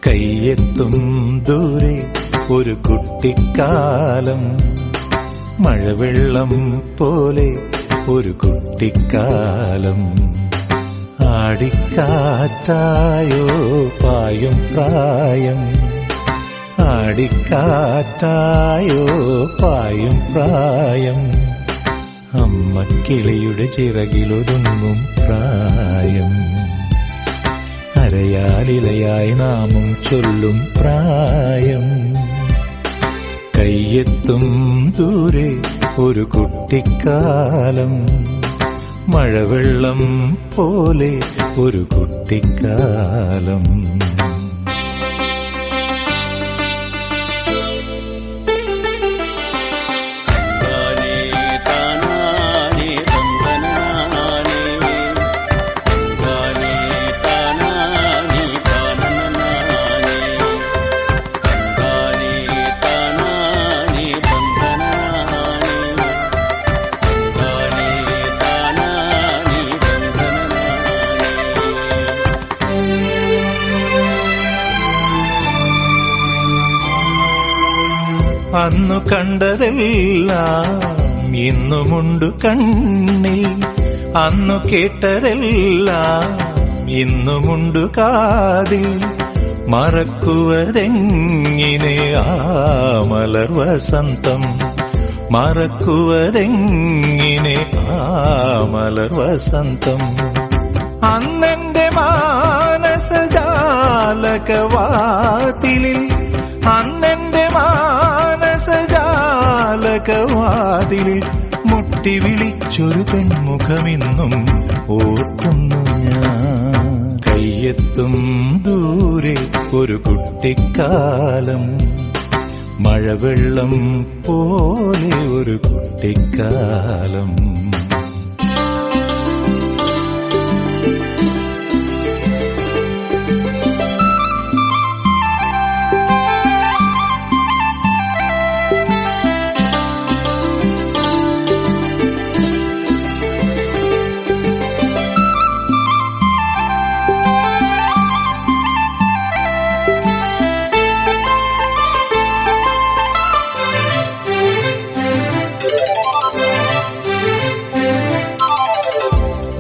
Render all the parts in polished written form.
കയ്യെത്തും ദൂരെ ഒരു കുട്ടിക്കാലം, മഴവെള്ളം പോലെ ഒരു കുട്ടിക്കാലം. ആടിക്കാറ്റായോ പായും പ്രായം, ആടിക്കാറ്റായോ പായും പ്രായം. അമ്മക്കിളിയുടെ ചിറകിലൊതുങ്ങും പ്രായം, അരയാലിലയായി നാമം ചൊല്ലും പ്രായം. കയ്യെത്തും ദൂരെ ഒരു കുട്ടിക്കാലം, മഴവെള്ളം പോലെ ഒരു കുട്ടിക്കാലം. അന്നു കണ്ടതെല്ലാം ഇന്നുമുണ്ട് കണ്ണിൽ, അന്നു കേട്ടതെല്ലാം ഇന്നുമുണ്ട് കാതിൽ. മറക്കുവതെങ്ങിനെ ആ മലർ വസന്തം, മറക്കുവതെങ്ങിനെ ആ മലർ വസന്തം. അന്നെന്റെ മാനസജാലകവാതിലിൽ, അന്നെന്റെ മാനസജാലകവാതിലിൽ മുട്ടി വിളിച്ചൊരു പെൺമുഖമിന്നും ഓർക്കുന്നു ഞാൻ. കയ്യെത്തും ദൂരെ ഒരു കുട്ടിക്കാലം, മഴവെള്ളം പോലെ ഒരു കുട്ടിക്കാലം.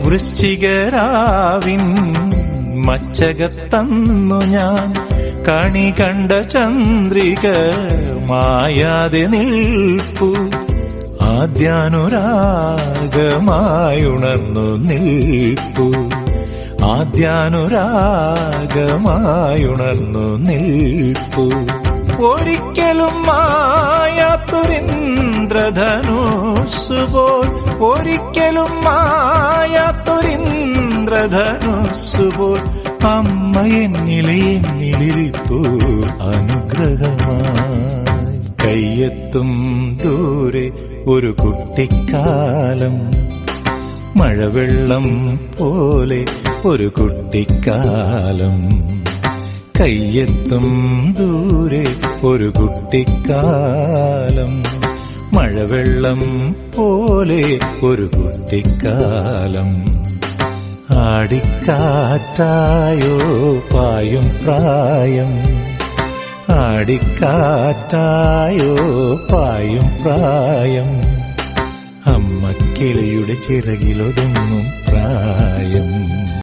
വൃശ്ചികരാവിൻ മച്ചകത്തന്നു ഞാൻ കണി കണ്ട ചന്ദ്രിക മായാതെ നിൽപ്പു. ആദ്യാനുരാഗമായുണർന്നു നിൽപ്പു, ആദ്യാനുരാഗമായുണർന്നു നിൽപ്പു. ഒരിക്കലും മായാത്തൊരിന്ദ്രധനുസ്സുപോൽ, ഒരിക്കലും മായാത്തൊരിന്ദ്രധനുസ്സുപോൽ അമ്മ എന്നിലിരിപ്പു അനുഗ്രഹമായി. കയ്യെത്തും ദൂരെ ഒരു കുട്ടിക്കാലം, മഴവെള്ളം പോലെ ഒരു കുട്ടിക്കാലം. കയ്യെത്തും ദൂരെ ഒരു കുട്ടിക്കാലം, മഴവെള്ളം പോലെ ഒരു കുട്ടിക്കാലം. ആടിക്കാറ്റായോ പായും പ്രായം, ആടിക്കാറ്റായോ പായും പ്രായം. അമ്മക്കിളിയുടെ ചിറകിലൊതുങ്ങും പ്രായം.